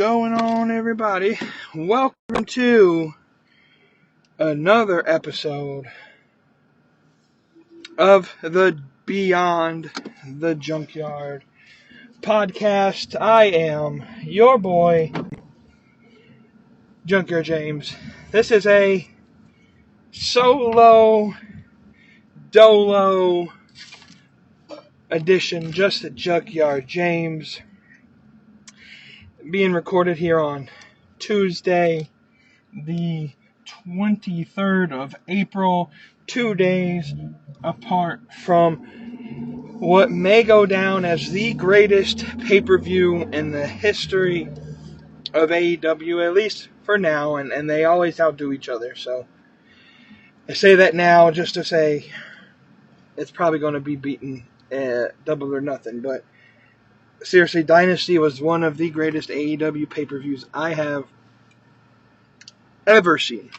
going on, everybody? Welcome to another episode of the Beyond the Junkyard podcast. I am your boy, Junkyard James. This is a solo dolo edition, just a Junkyard James, being recorded here on Tuesday, the 23rd of April, 2 days apart from what may go down as the greatest pay-per-view in the history of AEW, at least for now, and they always outdo each other, so I say that now just to say it's probably going to be beaten double or nothing, but seriously, Dynasty was one of the greatest AEW pay-per-views I have ever seen.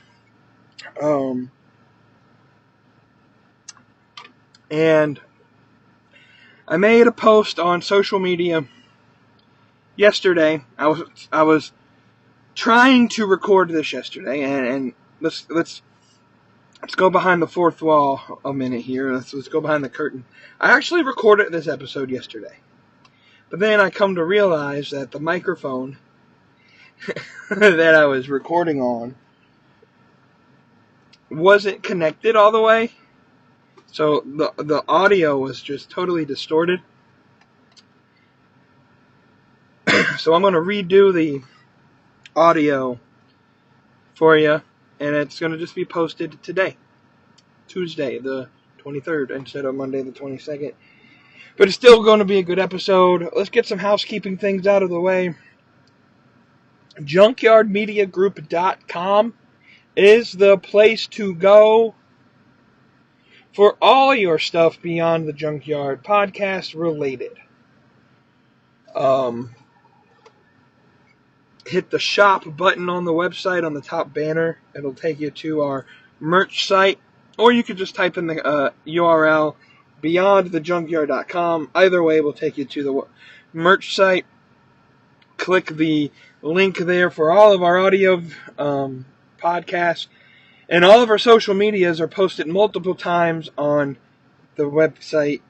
And I made a post on social media yesterday. I was trying to record this yesterday, and let's go behind the fourth wall a minute here. Let's go behind the curtain. I actually recorded this episode yesterday, but then I come to realize that the microphone that I was recording on wasn't connected all the way, so the audio was just totally distorted. So I'm going to redo the audio for you, and it's going to just be posted today, Tuesday the 23rd, instead of Monday the 22nd. But it's still going to be a good episode. Let's get some housekeeping things out of the way. JunkyardMediaGroup.com is the place to go for all your stuff Beyond the Junkyard podcast related. Hit the shop button on the website on the top banner. It'll take you to our merch site, or you could just type in the URL beyondthejunkyard.com. Either way will take you to the merch site. Click the link there for all of our audio podcasts, and all of our social medias are posted multiple times on the website.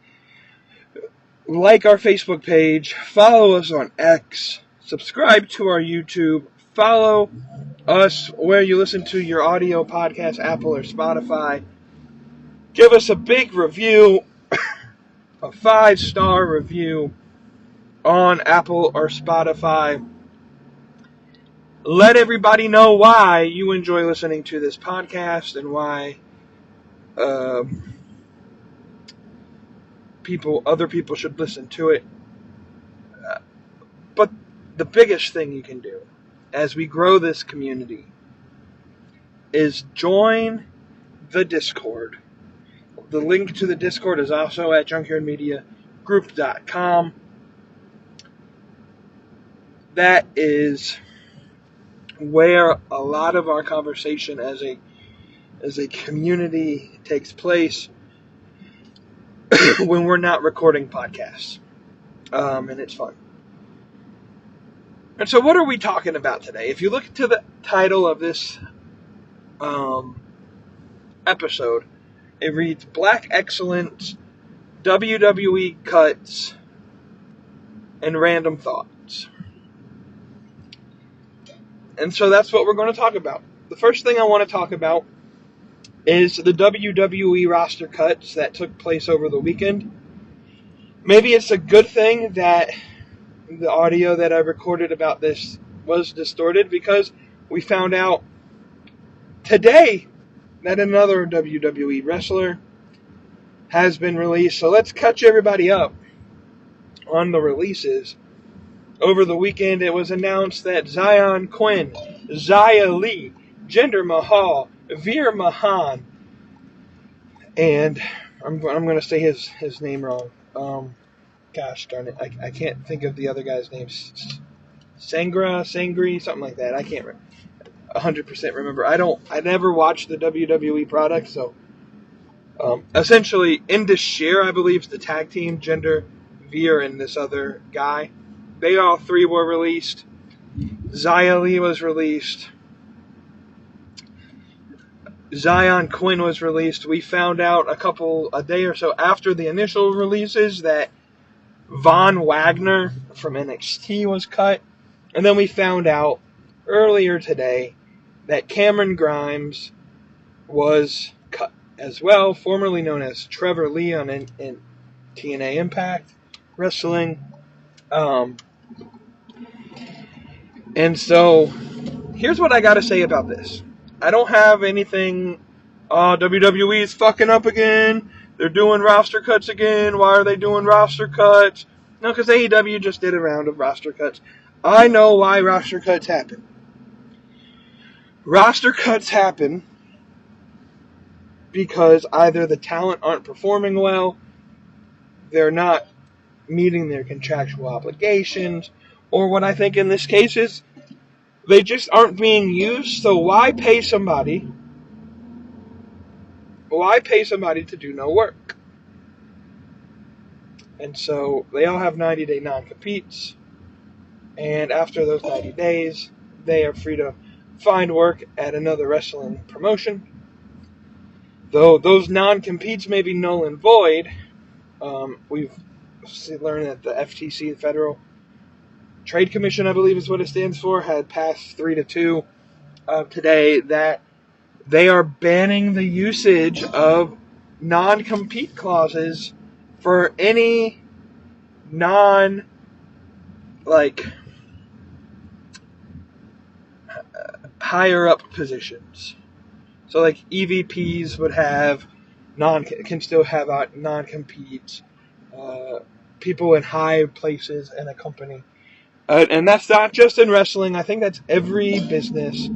Like our Facebook page, follow us on X, subscribe to our YouTube, follow us where you listen to your audio podcast, Apple or Spotify. Give us a big review, a 5-star review on Apple or Spotify. Let everybody know why you enjoy listening to this podcast and why other people should listen to it. But the biggest thing you can do as we grow this community is join the Discord. The link to the Discord is also at junkyardmediagroup.com. That is where a lot of our conversation as a community takes place when we're not recording podcasts. And it's fun. And so what are we talking about today? If you look to the title of this episode, it reads Black Excellence, WWE Cuts, and Random Thoughts. And so that's what we're going to talk about. The first thing I want to talk about is the WWE roster cuts that took place over the weekend. Maybe it's a good thing that the audio that I recorded about this was distorted, because we found out today that another WWE wrestler has been released. So let's catch everybody up on the releases. Over the weekend, it was announced that Zion Quinn, Xia Li, Jinder Mahal, Veer Mahan, and I'm going to say his name wrong. Gosh darn it, I can't think of the other guy's name. Sangri, something like that. I can't 100% remember. I never watched the WWE product, so essentially Indus-Sher, I believe, is the tag team. Jinder, Veer, and this other guy. They all three were released. Xia Li was released. Zion Quinn was released. We found out a day or so after the initial releases that Von Wagner from NXT was cut. And then we found out earlier today that Cameron Grimes was cut as well, formerly known as Trevor Lee in TNA Impact Wrestling. And so, here's what I gotta say about this. I don't have anything, WWE is fucking up again, they're doing roster cuts again, why are they doing roster cuts? No, because AEW just did a round of roster cuts. I know why roster cuts happen. Roster cuts happen because either the talent aren't performing well, they're not meeting their contractual obligations, or what I think in this case is they just aren't being used, so why pay somebody to do no work? And so they all have 90-day non-competes, and after those 90 days, they are free to find work at another wrestling promotion. Though those non-competes may be null and void, we've learned that the FTC, the Federal Trade Commission, I believe is what it stands for, had passed 3-2 today that they are banning the usage of non-compete clauses for any higher up positions. So EVPs would have can still have non-competes. People in high places in a company. And that's not just in wrestling. I think that's every business.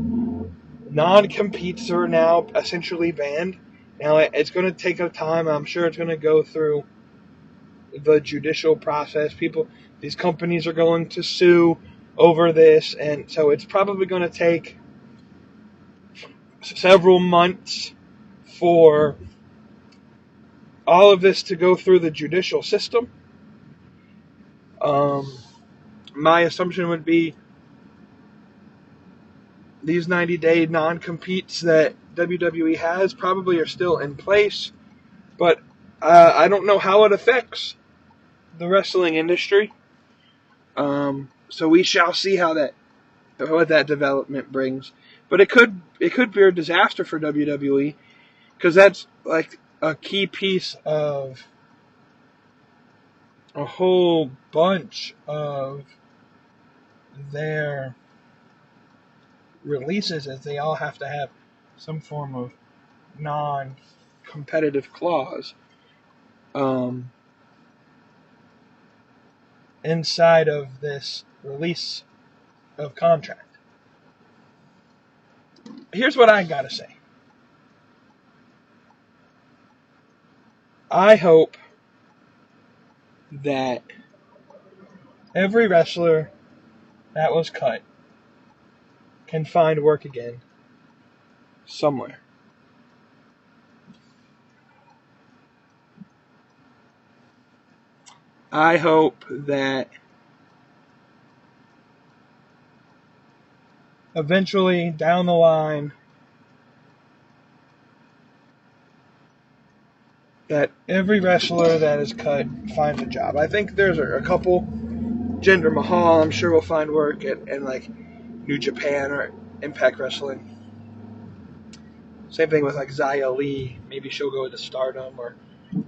Non-competes are now essentially banned. Now, it's going to take a time. I'm sure it's going to go through the judicial process. These companies are going to sue over this. And so it's probably going to take several months for all of this to go through the judicial system. My assumption would be these 90-day non-competes that WWE has probably are still in place, but I don't know how it affects the wrestling industry. So we shall see what that development brings. But it could be a disaster for WWE, because that's a key piece of a whole bunch of their releases, as they all have to have some form of non-competitive clause inside of this release of contract. Here's what I gotta say. I hope that every wrestler that was cut can find work again somewhere. I hope that eventually down the line that every wrestler that is cut finds a job. I think there's a couple. Jinder Mahal, I'm sure, will find work at New Japan or Impact Wrestling. Same thing with Xia Li. Maybe she'll go to Stardom or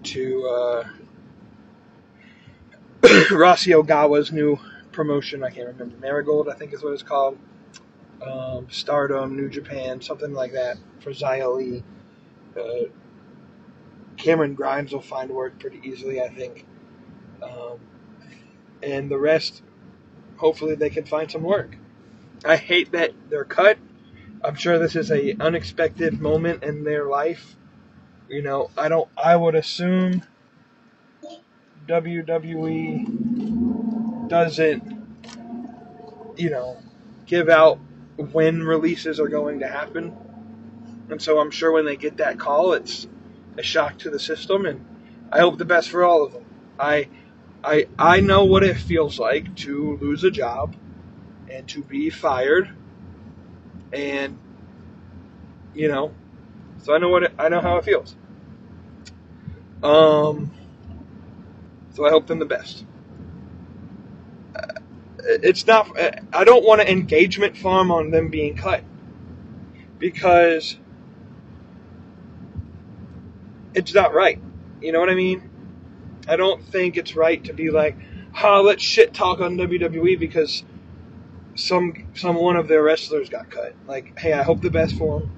to Rossi Ogawa's new promotion. I can't remember. Marigold, I think is what it's called. Stardom, New Japan, something like that for Xia Li. Cameron Grimes will find work pretty easily, I think. And the rest, hopefully they can find some work. I hate that they're cut. I'm sure this is a unexpected moment in their life. I would assume WWE doesn't, give out when releases are going to happen. And so I'm sure when they get that call, it's a shock to the system, and I hope the best for all of them. I know what it feels like to lose a job and to be fired. And, so I know how it feels. So I hope them the best. I don't want to engagement farm on them being cut, because it's not right. You know what I mean? I don't think it's right to be like, let's shit talk on WWE because some one of their wrestlers got cut. Like, hey, I hope the best for them,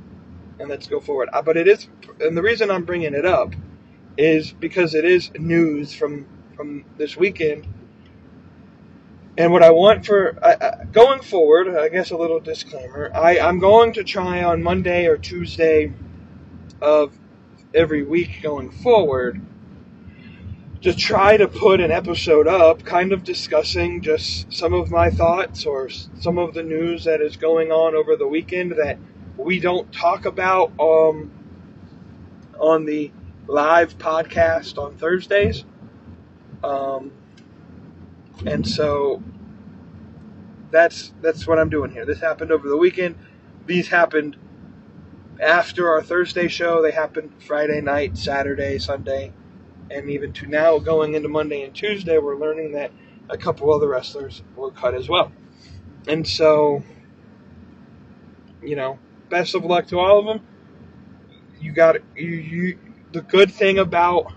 and let's go forward. But it is, and the reason I'm bringing it up is because it is news from this weekend. And what I want for going forward, I guess a little disclaimer, I'm going to try on Monday or Tuesday of every week going forward to try to put an episode up kind of discussing just some of my thoughts or some of the news that is going on over the weekend that we don't talk about on the live podcast on Thursdays. And so that's what I'm doing here. This happened over the weekend. These happened after our Thursday show. They happened Friday night, Saturday, Sunday, and even to now going into Monday and Tuesday, we're learning that a couple other wrestlers were cut as well. And so, best of luck to all of them. The good thing about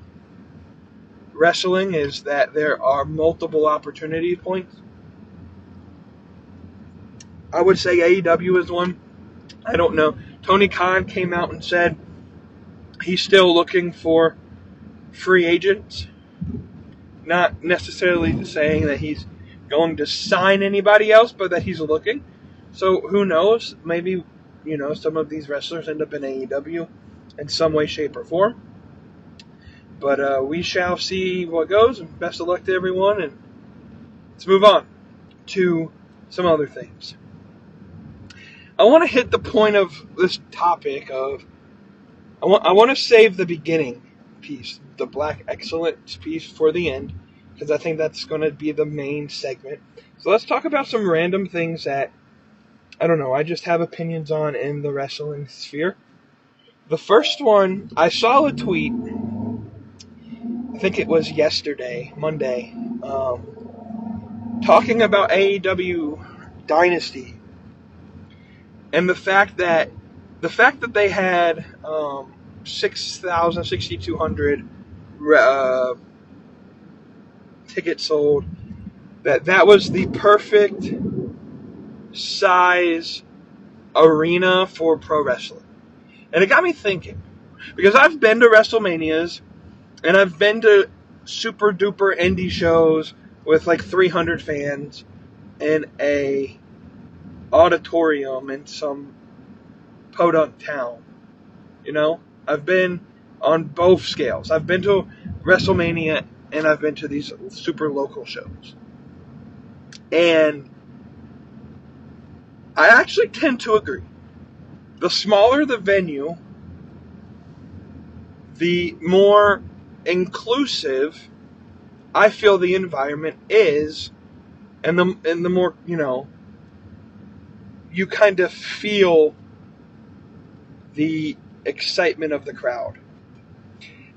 wrestling is that there are multiple opportunity points. I would say AEW is one. I don't know. Tony Khan came out and said he's still looking for free agents. Not necessarily saying that he's going to sign anybody else, but that he's looking. So who knows? Maybe, some of these wrestlers end up in AEW in some way, shape, or form. But we shall see what goes, and best of luck to everyone, and let's move on to some other things. I want to hit the point of this topic of, I want to save the beginning piece, the Black Excellence piece, for the end, because I think that's going to be the main segment. So let's talk about some random things that, I don't know, I just have opinions on in the wrestling sphere. The first one, I saw a tweet, I think it was yesterday, Monday, talking about AEW Dynasty, and the fact that they had 6,200 tickets sold, that was the perfect size arena for pro wrestling. And it got me thinking, because I've been to WrestleManias, and I've been to super duper indie shows with like 300 fans in a auditorium in some podunk town. I've been on both scales. I've been to WrestleMania, and I've been to these super local shows. And I actually tend to agree. The smaller the venue, the more inclusive I feel the environment is, and the more, you kind of feel the excitement of the crowd.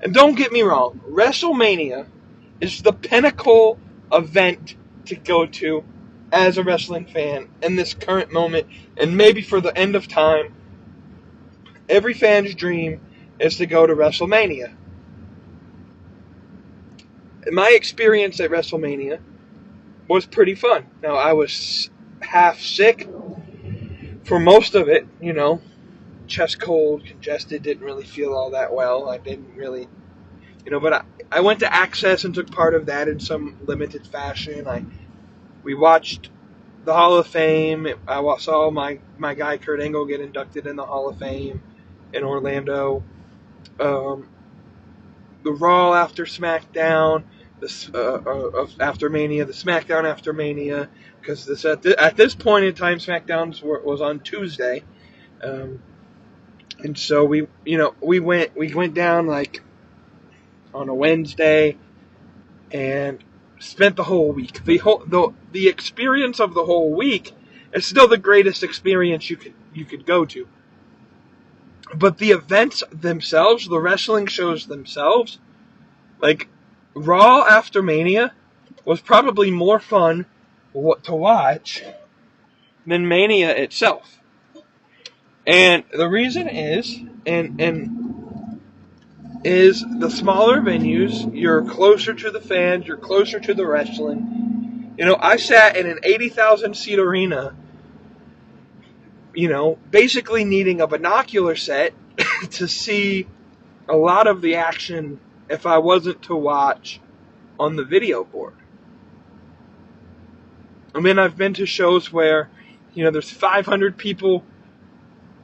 And don't get me wrong, WrestleMania is the pinnacle event to go to as a wrestling fan in this current moment, and maybe for the end of time. Every fan's dream is to go to WrestleMania. My experience at WrestleMania was pretty fun. Now, I was half sick for most of it, chest cold, congested, didn't really feel all that well. I didn't really, but I went to Access and took part of that in some limited fashion. We watched the Hall of Fame. I saw my guy Kurt Angle get inducted in the Hall of Fame in Orlando. The Raw after SmackDown, after Mania, the SmackDown after Mania, because at this point in time, SmackDown was on Tuesday, and so we went down like on a Wednesday and spent the whole week. The experience of the whole week It's still the greatest experience you could go to. But the events themselves, the wrestling shows themselves, like Raw after Mania, was probably more fun to watch than Mania itself. And the reason is, is the smaller venues, you're closer to the fans, you're closer to the wrestling. I sat in an 80,000 seat arena, basically needing a binocular set to see a lot of the action if I wasn't to watch on the video board. I mean, I've been to shows where, there's 500 people,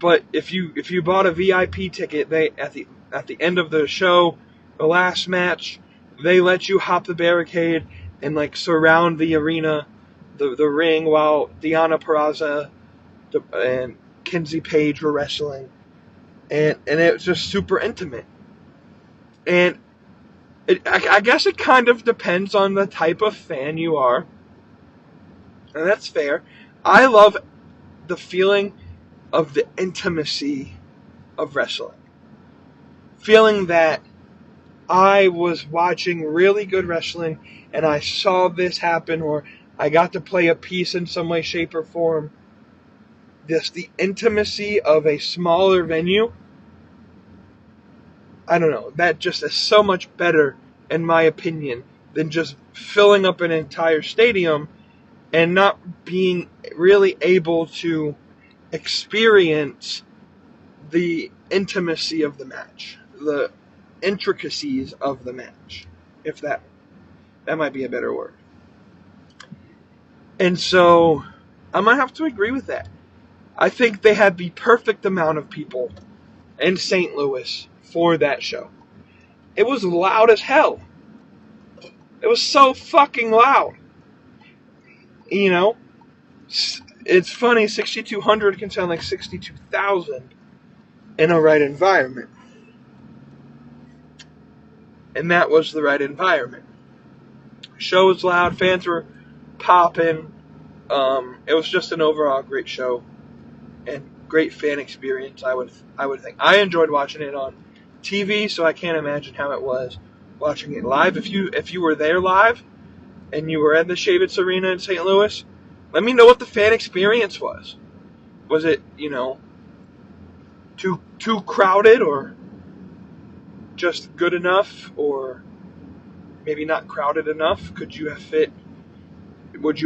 but if you bought a VIP ticket, they at the end of the show, the last match, they let you hop the barricade and surround the arena, the ring, while Deonna Purrazzo and Kenzie Page were wrestling, and it was just super intimate. And I guess it kind of depends on the type of fan you are, and that's fair. I love the feeling of the intimacy of wrestling. Feeling that I was watching really good wrestling and I saw this happen, or I got to play a piece in some way, shape, or form. The intimacy of a smaller venue, I don't know, that just is so much better, in my opinion, than just filling up an entire stadium and not being really able to experience the intimacy of the match, the intricacies of the match, if that might be a better word. And so I'm going to have to agree with that. I think they had the perfect amount of people in St. Louis for that show. It was loud as hell. It was so fucking loud. It's funny, 6,200 can sound like 62,000 in a right environment. And that was the right environment. Show was loud, fans were popping. It was just an overall great show and great fan experience, I would think. I enjoyed watching it on TV, so I can't imagine how it was watching it live. If you were there live and you were at the Shavitz Arena in St. Louis, let me know what the fan experience was. Was it, too crowded, or just good enough, or maybe not crowded enough? Would you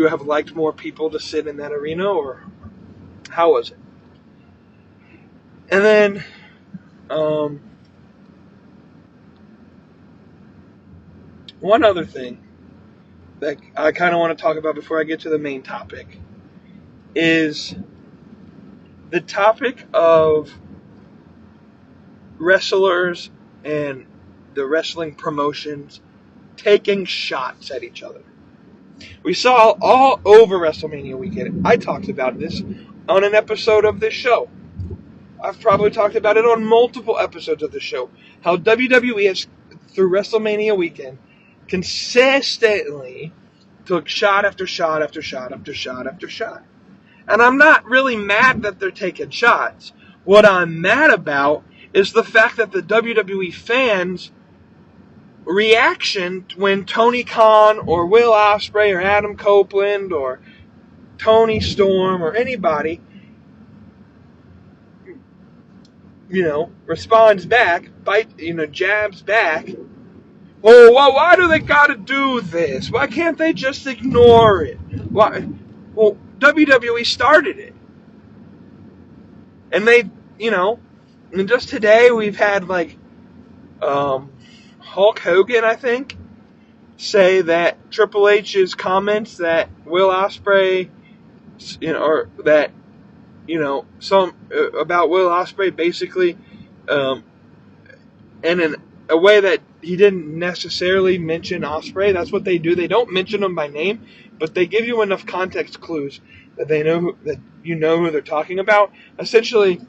have liked more people to sit in that arena, or how was it? And then, one other thing that I kind of want to talk about before I get to the main topic is the topic of wrestlers and the wrestling promotions taking shots at each other. We saw all over WrestleMania weekend. I talked about this on an episode of this show. I've probably talked about it on multiple episodes of the show. How WWE has, through WrestleMania weekend, consistently took shot after shot after shot after shot after shot. And I'm not really mad that they're taking shots. What I'm mad about is the fact that the WWE fans' reaction when Tony Khan or Will Ospreay or Adam Copeland or Tony Storm or anybody, responds back, jabs back. Oh, well, why do they gotta do this? Why can't they just ignore it? Why? Well, WWE started it. And they, and just today we've had Hulk Hogan, I think, say that Triple H's comments that Will Ospreay, or that, some about Will Ospreay basically, in a way that he didn't necessarily mention Ospreay. That's what they do. They don't mention him by name, but they give you enough context clues that they know that you know who they're talking about. Essentially,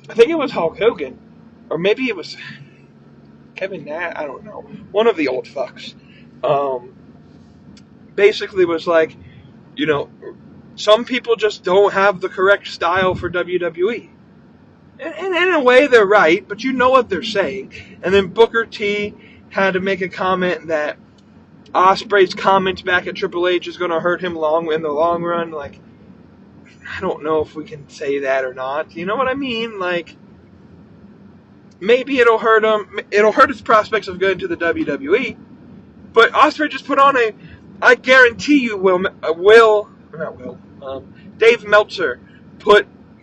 I think it was Hulk Hogan, or maybe it was Kevin Nash. I don't know. One of the old fucks. Basically was like, some people just don't have the correct style for WWE. And in a way, they're right, but you know what they're saying. And then Booker T had to make a comment that Ospreay's comments back at Triple H is going to hurt him in the long run. Like, I don't know if we can say that or not. You know what I mean? Like, maybe it'll hurt him. It'll hurt his prospects of going to the WWE. But Ospreay just put on I guarantee you, Dave Meltzer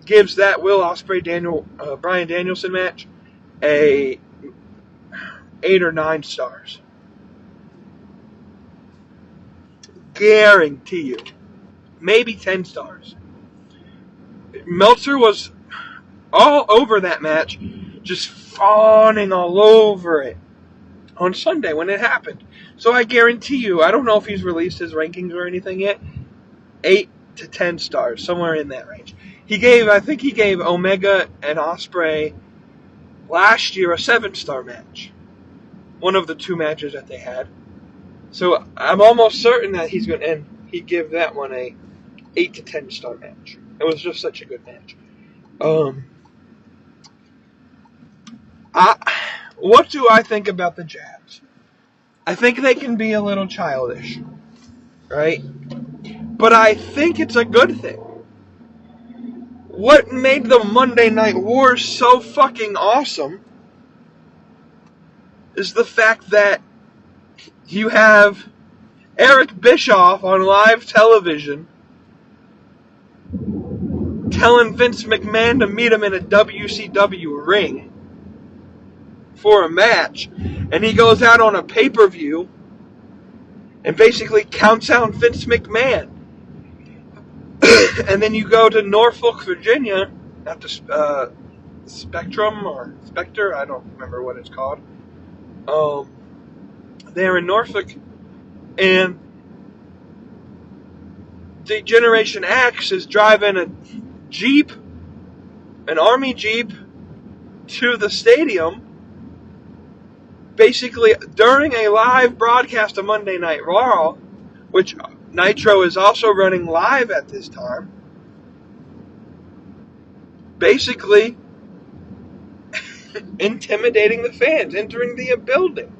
gives that Will Ospreay Bryan Danielson match a 8 or 9 stars. Guarantee you. Maybe 10 stars. Meltzer was all over that match, just fawning all over it on Sunday when it happened. So I guarantee you, I don't know if he's released his rankings or anything yet, 8 to 10 stars, somewhere in that range. I think he gave Omega and Ospreay last year a 7-star match. One of the 2 matches that they had. So I'm almost certain that he'd give that one a 8 to 10 star match. It was just such a good match. What do I think about the jabs? I think they can be a little childish, right? But I think it's a good thing. What made the Monday Night Wars so fucking awesome is the fact that you have Eric Bischoff on live television telling Vince McMahon to meet him in a WCW ring for a match, and he goes out on a pay-per-view and basically counts out Vince McMahon. And then you go to Norfolk, Virginia, at the Spectrum or Spectre, I don't remember what it's called. They're in Norfolk, and the Generation X is driving a Jeep, an Army Jeep, to the stadium, basically during a live broadcast of Monday Night Raw, which Nitro is also running live at this time, basically intimidating the fans, entering the building.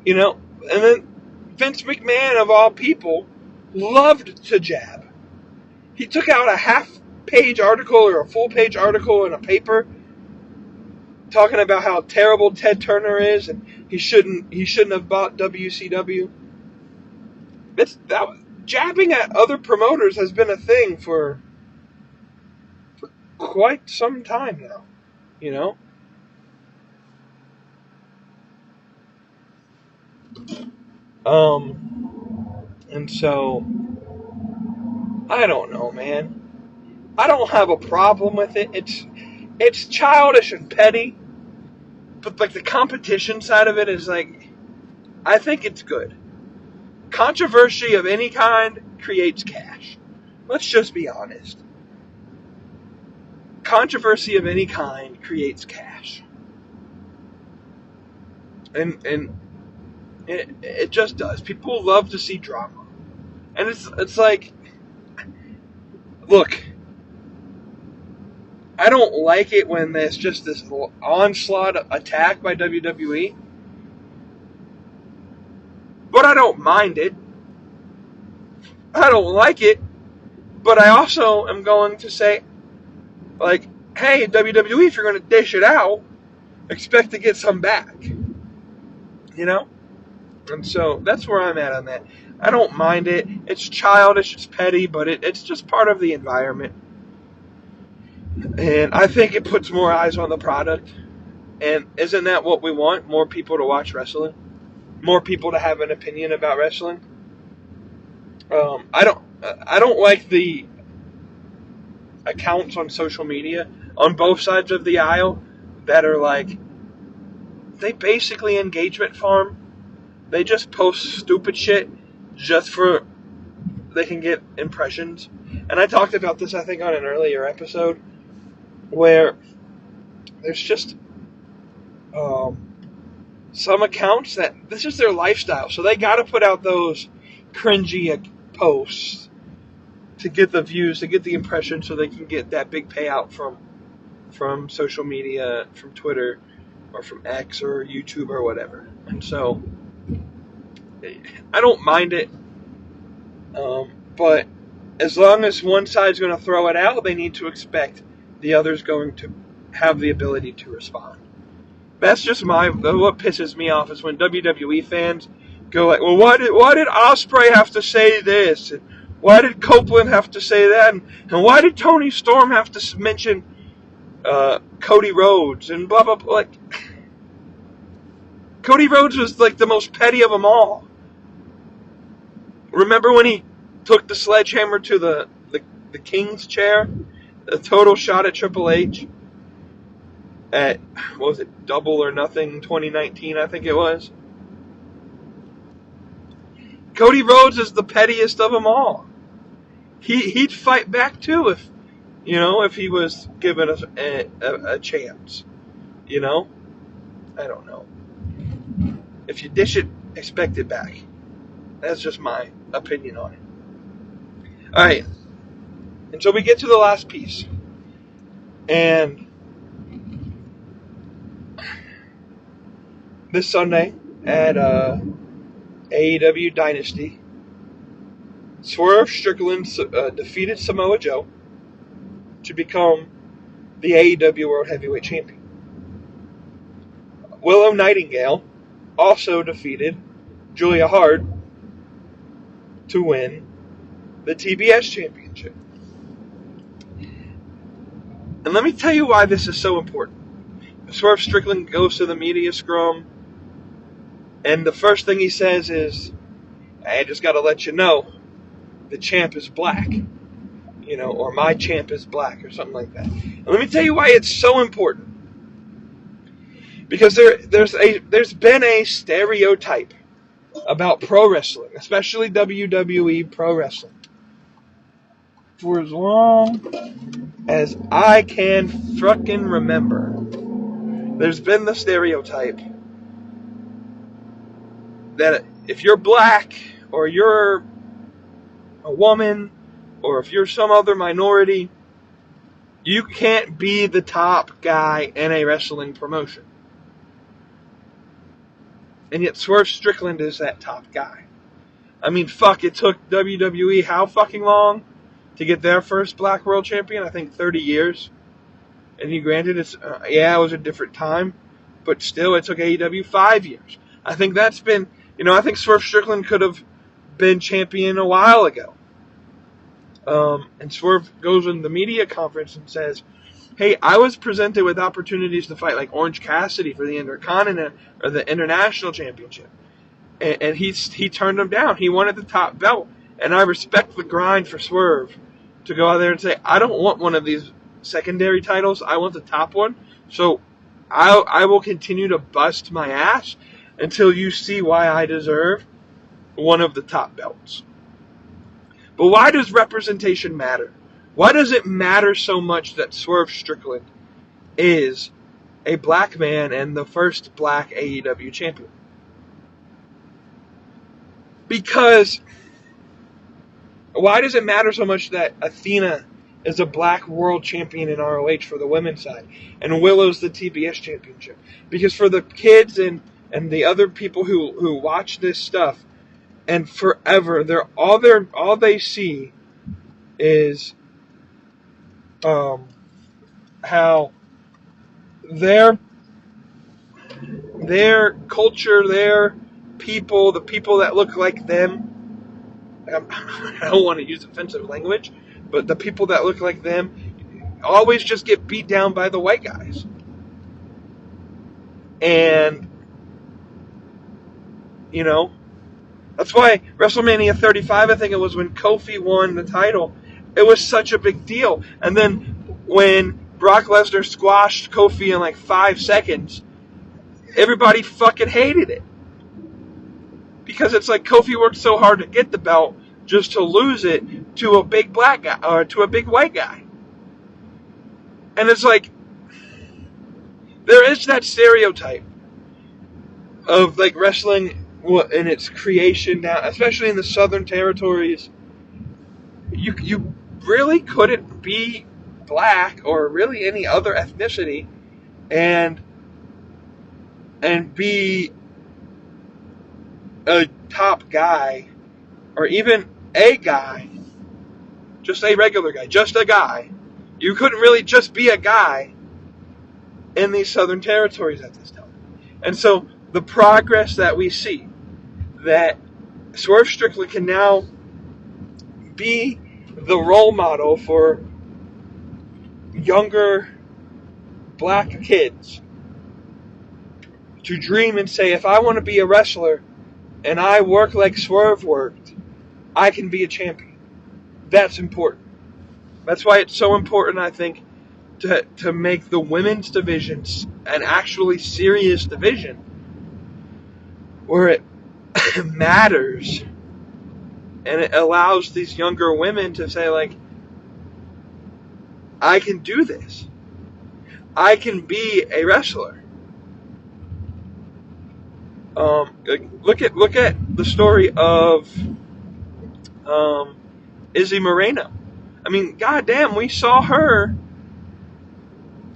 You know, and then Vince McMahon, of all people, loved to jab. He took out a half-page article or a full-page article in a paper talking about how terrible Ted Turner is and he shouldn't have bought WCW. Jabbing at other promoters has been a thing for quite some time now, you know? And so, I don't know, man. I don't have a problem with it. It's childish and petty, but like the competition side of it is like, I think it's good. Controversy of any kind creates cash. Let's just be honest. Controversy of any kind creates cash. And it just does. People love to see drama. And it's like, look, I don't like it when there's just this onslaught attack by WWE. But I don't mind it. I don't like it. But I also am going to say, like, hey, WWE, if you're going to dish it out, expect to get some back. You know? And so that's where I'm at on that. I don't mind it. It's childish, it's petty, but it's just part of the environment. And I think it puts more eyes on the product. And isn't that what we want? More people to watch wrestling? More people to have an opinion about wrestling? I don't like the accounts on social media on both sides of the aisle that are like, they basically engagement farm. They just post stupid shit just for they can get impressions. And I talked about this, I think, on an earlier episode, where there's just some accounts that this is their lifestyle, so they got to put out those cringy posts to get the views, to get the impression, so they can get that big payout from social media, from Twitter, or from X or YouTube or whatever. And so I don't mind it, but as long as one side's going to throw it out, they need to expect the other's going to have the ability to respond. That's just what pisses me off is when WWE fans go like, well, why did Ospreay have to say this? And why did Copeland have to say that? And why did Tony Storm have to mention Cody Rhodes and blah, blah, blah. Like, Cody Rhodes was like the most petty of them all. Remember when he took the sledgehammer to the King's chair? A total shot at Triple H at, what was it, Double or Nothing 2019, I think it was. Cody Rhodes is the pettiest of them all. He'd fight back too if he was given a chance. You know? I don't know. If you dish it, expect it back. That's just my opinion on it. Alright. And so we get to the last piece. And this Sunday at AEW Dynasty, Swerve Strickland defeated Samoa Joe to become the AEW World Heavyweight Champion. Willow Nightingale also defeated Julia Hart to win the TBS Championship. And let me tell you why this is so important. Swerve Strickland goes to the media scrum, and the first thing he says is, I just got to let you know, the champ is black. You know, or my champ is black, or something like that. And let me tell you why it's so important. Because there's been a stereotype about pro wrestling, especially WWE pro wrestling, for as long as I can fucking remember. There's been the stereotype that if you're black, or you're a woman, or if you're some other minority, you can't be the top guy in a wrestling promotion. And yet Swerve Strickland is that top guy. I mean, fuck, it took WWE how fucking long to get their first black world champion? I think 30 years. And granted, it was a different time, but still, it took AEW 5 years. I think that's been, I think Swerve Strickland could have been champion a while ago. And Swerve goes in the media conference and says, hey, I was presented with opportunities to fight like Orange Cassidy for the Intercontinental or the International Championship. And he turned them down. He wanted the top belt. And I respect the grind for Swerve to go out there and say, I don't want one of these secondary titles. I want the top one. So I will continue to bust my ass until you see why I deserve one of the top belts. But why does representation matter? Why does it matter so much that Swerve Strickland is a black man and the first black AEW champion? Because why does it matter so much that Athena is a black world champion in ROH for the women's side and Willow's the TBS championship? Because for the kids and the other people who watch this stuff and forever, all they see is how their culture, their people, the people that look like them, I don't want to use offensive language, but the people that look like them always just get beat down by the white guys. And, that's why WrestleMania 35, I think it was, when Kofi won the title, it was such a big deal. And then when Brock Lesnar squashed Kofi in like 5 seconds, everybody fucking hated it. Because it's like Kofi worked so hard to get the belt just to lose it to a big black guy, or to a big white guy. And it's like, there is that stereotype of like wrestling in its creation now, especially in the Southern Territories. you really couldn't be black or really any other ethnicity and be a top guy or even a guy, just a regular guy, just a guy. You couldn't really just be a guy in these Southern Territories at this time. And so the progress that we see, that Swerve Strickland can now be the role model for younger black kids to dream and say, if I want to be a wrestler and I work like Swerve worked, I can be a champion. That's important. That's why it's so important, I think, to make the women's divisions an actually serious division where it matters and it allows these younger women to say, like, I can do this. I can be a wrestler. Look at the story of Izzy Moreno. I mean, goddamn, we saw her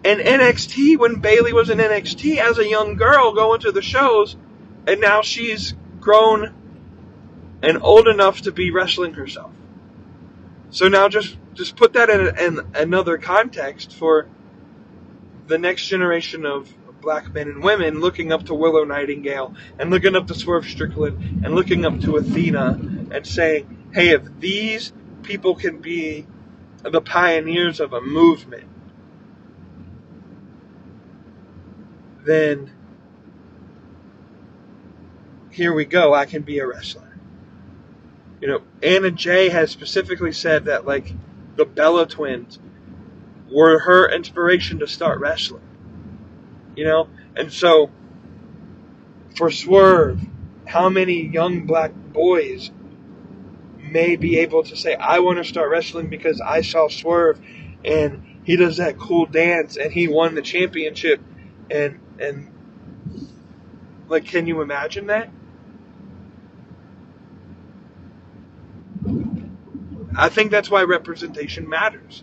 in NXT when Bayley was in NXT as a young girl going to the shows, and now she's grown and old enough to be wrestling herself. So now just put that in another context for the next generation of black men and women looking up to Willow Nightingale and looking up to Swerve Strickland and looking up to Athena and saying, hey, if these people can be the pioneers of a movement, then here we go, I can be a wrestler. You know, Anna Jay has specifically said that, like, the Bella twins were her inspiration to start wrestling. You know? And so, for Swerve, how many young black boys may be able to say, I want to start wrestling because I saw Swerve and he does that cool dance and he won the championship, and like, can you imagine that? I think that's why representation matters.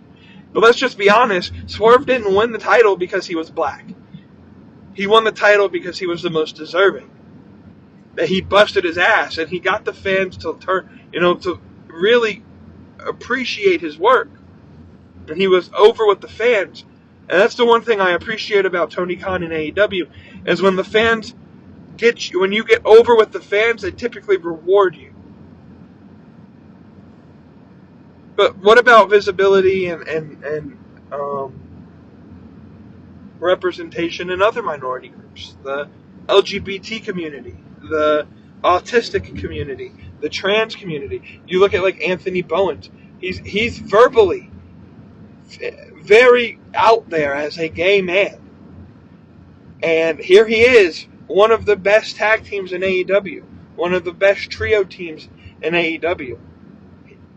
But let's just be honest, Swerve didn't win the title because he was black. He won the title because he was the most deserving. That he busted his ass and he got the fans to to really appreciate his work. And he was over with the fans. And that's the one thing I appreciate about Tony Khan and AEW, is when the fans get you, when you get over with the fans, they typically reward you. But what about visibility and representation in other minority groups? The LGBT community, the autistic community, the trans community. You look at, like, Anthony Bowen. He's verbally very out there as a gay man. And here he is, one of the best tag teams in AEW, one of the best trio teams in AEW.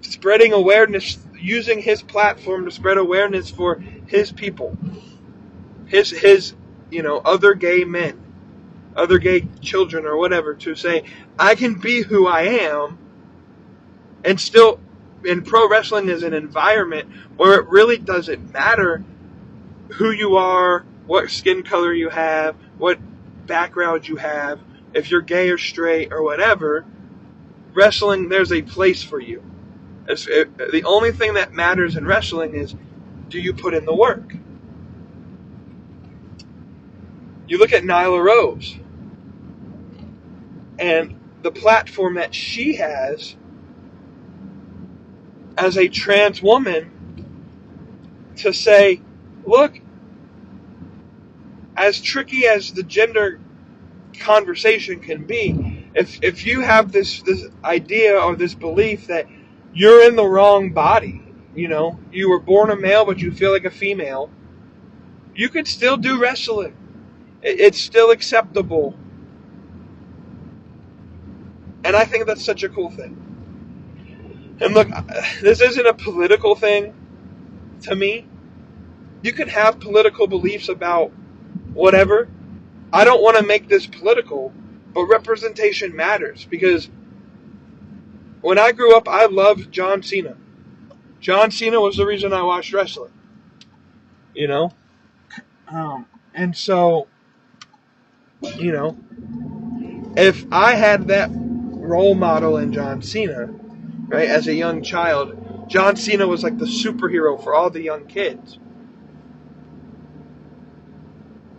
Spreading awareness, using his platform to spread awareness for his people, his other gay men, other gay children or whatever, to say, I can be who I am, and still, in pro wrestling is an environment where it really doesn't matter who you are, what skin color you have, what background you have, if you're gay or straight or whatever. Wrestling, there's a place for you. The only thing that matters in wrestling is, do you put in the work? You look at Nyla Rose and the platform that she has as a trans woman to say, look, as tricky as the gender conversation can be, if you have this idea or this belief that you're in the wrong body, you were born a male but you feel like a female, you could still do wrestling. It's still acceptable. And I think that's such a cool thing. And look, this isn't a political thing to me. You can have political beliefs about whatever. I don't want to make this political, but representation matters. Because when I grew up, I loved John Cena. John Cena was the reason I watched wrestling. And so, if I had that role model in John Cena, right, as a young child, John Cena was like the superhero for all the young kids.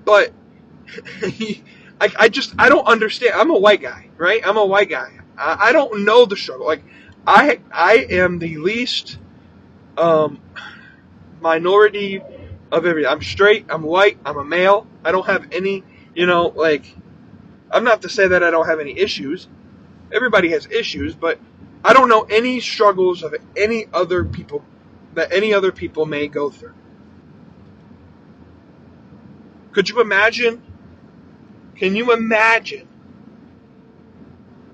But I don't understand. I'm a white guy, right? I'm a white guy. I don't know the struggle. Like, I am the least minority of everything. I'm straight. I'm white. I'm a male. I don't have any, I'm not to say that I don't have any issues. Everybody has issues, but I don't know any struggles of any other people that any other people may go through. Could you imagine? Can you imagine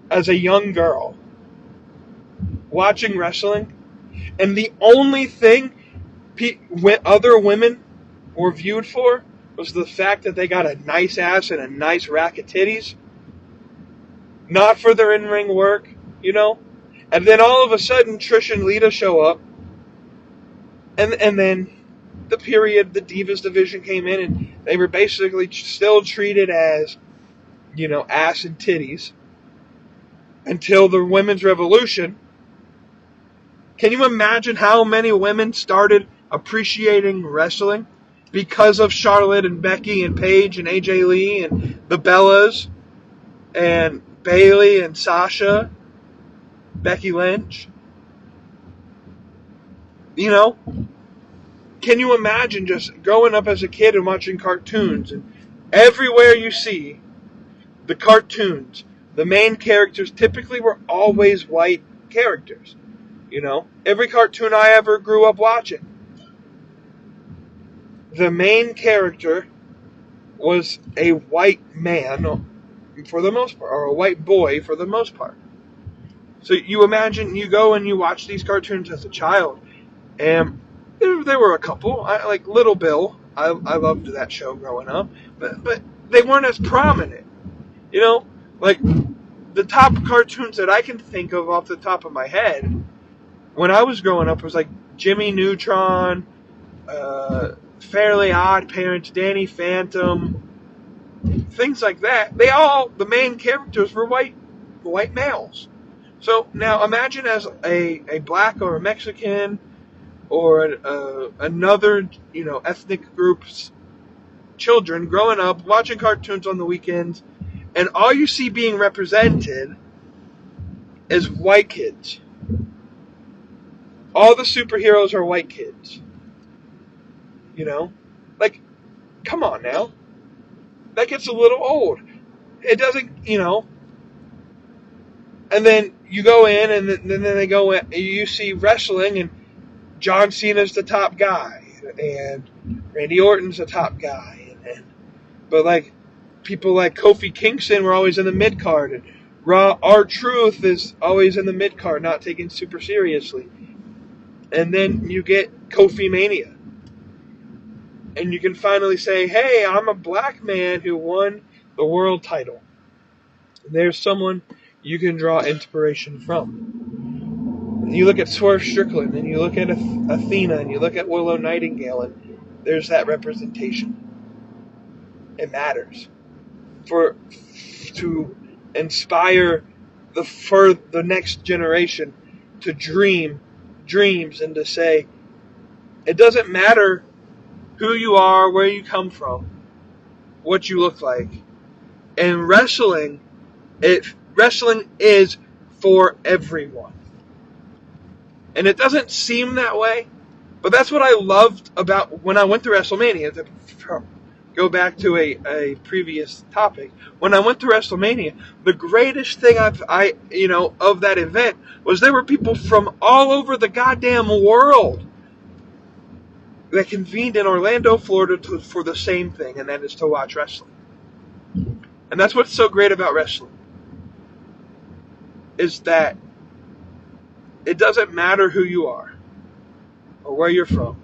as a young girl watching wrestling and the only thing other women were viewed for was the fact that they got a nice ass and a nice rack of titties? Not for their in-ring work, And then all of a sudden, Trish and Lita show up. And then the Divas division came in, and they were basically still treated as, ass and titties. Until the Women's Revolution. Can you imagine how many women started appreciating wrestling? Because of Charlotte and Becky and Paige and AJ Lee and the Bellas and Bayley and Sasha, Becky Lynch. Can you imagine just growing up as a kid and watching cartoons, and everywhere you see the cartoons, the main characters typically were always white characters. Every cartoon I ever grew up watching, the main character was a white man for the most part, or a white boy for the most part. So you imagine you go and you watch these cartoons as a child, and there were a couple, like Little Bill. I loved that show growing up, but they weren't as prominent. Like the top cartoons that I can think of off the top of my head when I was growing up was like Jimmy Neutron, Fairly Odd Parents, Danny Phantom, things like that. The main characters were white males. So now imagine as a black or a Mexican or another, ethnic group's children growing up, watching cartoons on the weekends, and all you see being represented is white kids. All the superheroes are white kids. Come on now. That gets a little old. It doesn't, And then you go in, and then they go in, and you see wrestling, and John Cena's the top guy, and Randy Orton's the top guy, but people like Kofi Kingston were always in the mid card, and R-Truth is always in the mid card, not taken super seriously. And then you get Kofi Mania, and you can finally say, "Hey, I'm a black man who won the world title." And there's someone you can draw inspiration from. And you look at Swerve Strickland, and you look at Athena, and you look at Willow Nightingale, and there's that representation. It matters to inspire the next generation to dreams and to say it doesn't matter who you are, where you come from, what you look like. And wrestling is for everyone. And it doesn't seem that way, but that's what I loved about when I went to WrestleMania. To go back to a previous topic, when I went to WrestleMania, the greatest thing of that event was there were people from all over the goddamn world that convened in Orlando, Florida for the same thing, and that is to watch wrestling. And that's what's so great about wrestling, is that it doesn't matter who you are or where you're from.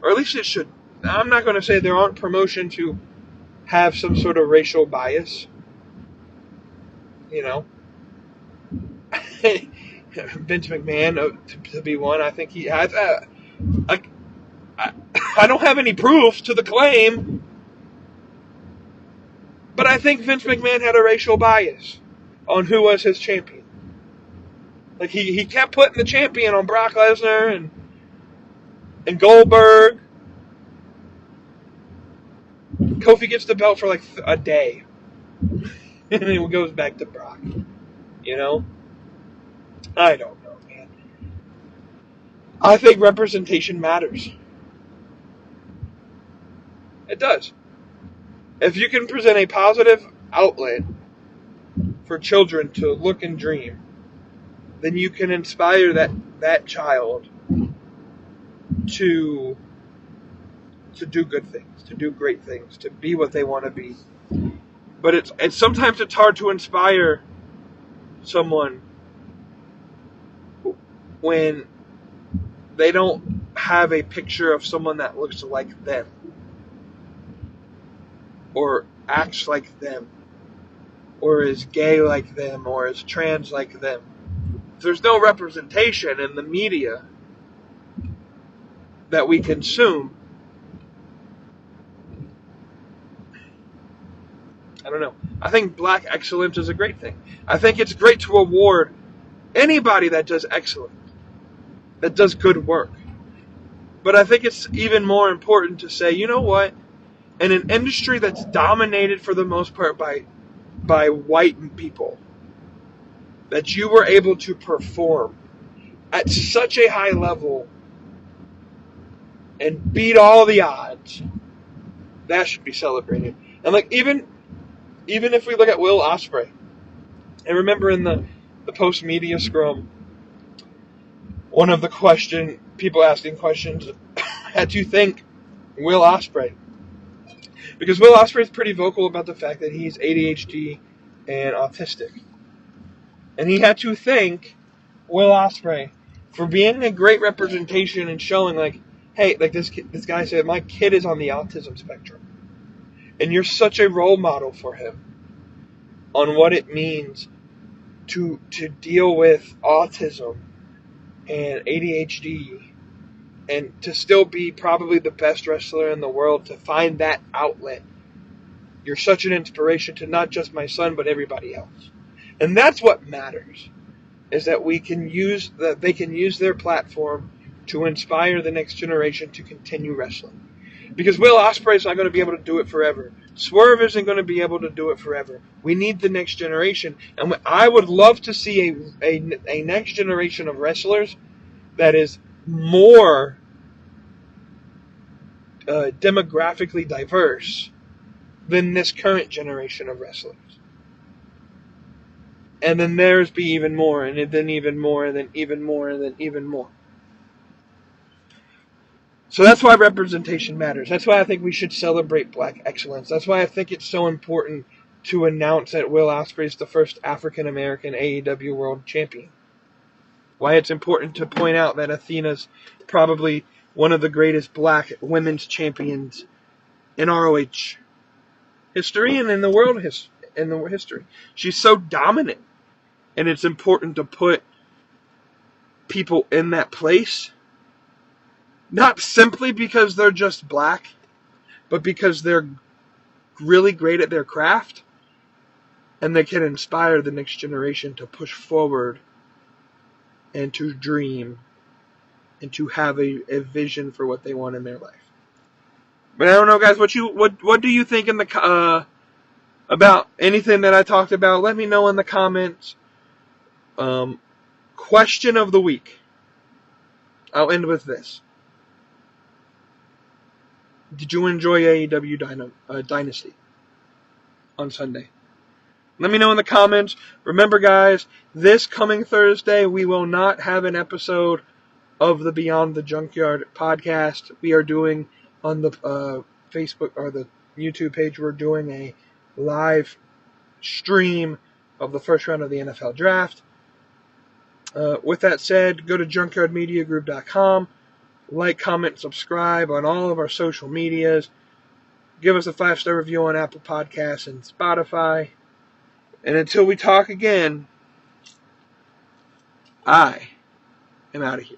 Or at least it should. I'm not going to say there aren't promotions who have some sort of racial bias. Vince McMahon to be one. I think he has. I don't have any proof to the claim, but I think Vince McMahon had a racial bias on who was his champion. Like he kept putting the champion on Brock Lesnar and Goldberg. Kofi gets the belt for like a day, and then it goes back to Brock. You know, I don't know, man. I think representation matters. It does. If you can present a positive outlet for children to look and dream, then you can inspire that child to do good things, to do great things, to be what they want to be. But it's sometimes it's hard to inspire someone when they don't have a picture of someone that looks like them or acts like them or is gay like them or is trans like them. If there's no representation in the media that we consume, I don't know. I think black excellence is a great thing. I think it's great to award anybody that does excellence, that does good work. But I think it's even more important to say, you know what? In an industry that's dominated for the most part by white people, that you were able to perform at such a high level and beat all the odds, that should be celebrated. And like even if we look at Will Ospreay, and remember in the post-media scrum, one of the people asking questions had to thank Will Ospreay. Because Will Ospreay is pretty vocal about the fact that he's ADHD and autistic. And he had to thank Will Ospreay for being a great representation and showing like, hey, like this guy said, my kid is on the autism spectrum. And you're such a role model for him on what it means to deal with autism and ADHD and to still be probably the best wrestler in the world, to find that outlet. You're such an inspiration to not just my son, but everybody else. And that's what matters, is that they can use their platform to inspire the next generation to continue wrestling. Because Will Ospreay's not going to be able to do it forever. Swerve isn't going to be able to do it forever. We need the next generation. And I would love to see a next generation of wrestlers that is more demographically diverse than this current generation of wrestlers. And then theirs be even more, and then even more, and then even more, and then even more. So that's why representation matters. That's why I think we should celebrate black excellence. That's why I think it's so important to announce that Will Ospreay is the first African-American AEW World Champion. Why it's important to point out that Athena's probably one of the greatest black women's champions in ROH history and in the world history. She's so dominant, and it's important to put people in that place. Not simply because they're just black, but because they're really great at their craft and they can inspire the next generation to push forward and to dream and to have a vision for what they want in their life. But I don't know, guys, what do you think in the about anything that I talked about? Let me know in the comments. Question of the week. I'll end with this. Did you enjoy AEW Dynasty on Sunday? Let me know in the comments. Remember, guys, this coming Thursday, we will not have an episode of the Beyond the Junkyard podcast. We are doing on the Facebook or the YouTube page, we're doing a live stream of the first round of the NFL Draft. With that said, go to junkyardmediagroup.com. Like, comment, subscribe on all of our social medias. Give us a 5-star review on Apple Podcasts and Spotify. And until we talk again, I am out of here.